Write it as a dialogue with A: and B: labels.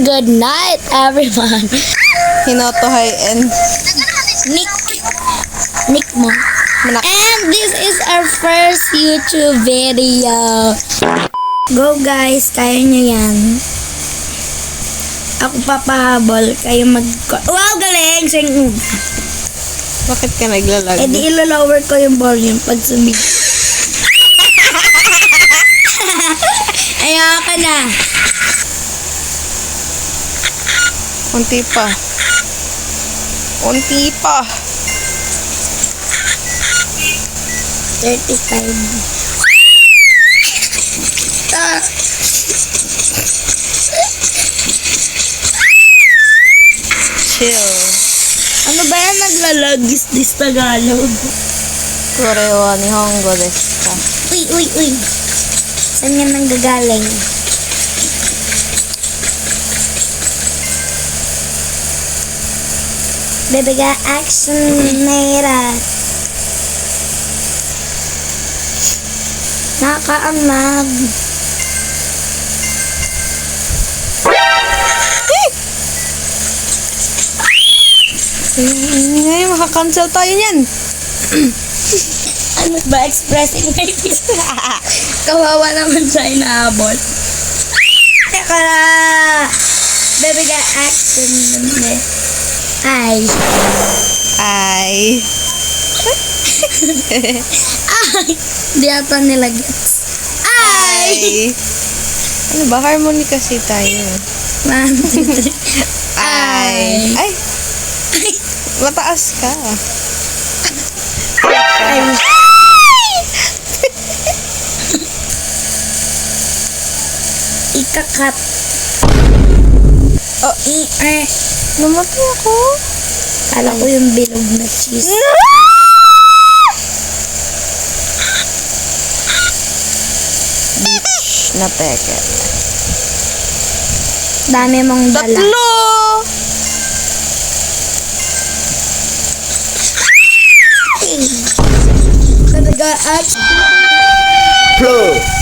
A: good night, everyone.
B: Hinoto high end.
A: Nick mo. And this is our first YouTube video. Go guys, kaya nyo yan. Ako papahabol, kayo Wow, galing! Sing.
B: Bakit ka naglalag?
A: Eh di ilo-lower ko yung volume pag sumig. Ayoko na.
B: Unti pa. Unti pa.
A: 35.
B: Chill.
A: Ano ba yan naglalag? Is this Tagalog?
B: Koreo wa Nihongo desu ka?
A: Uy. Saan yan nanggagaling? Baby got action made us. Nakaamag.
B: Ay, makakancel tayo niyan.
A: Ano ba? Expressing my peace. Kawawa naman siya inaabot. Teka na. Baby got action. Ay. Ay. Di ata nila gets. Ay.
B: Ano ba? Harmony kasi tayo.
A: 1, 2, 3. Ay.
B: Ay. Mataas ka.
A: Ay. Ikakat.
B: Oh, namatay ako.
A: Kala ko yung bilog na cheese.
B: Beach na peke.
A: Dami mong dala.
B: Tatlo!
A: Talaga at
C: Plug.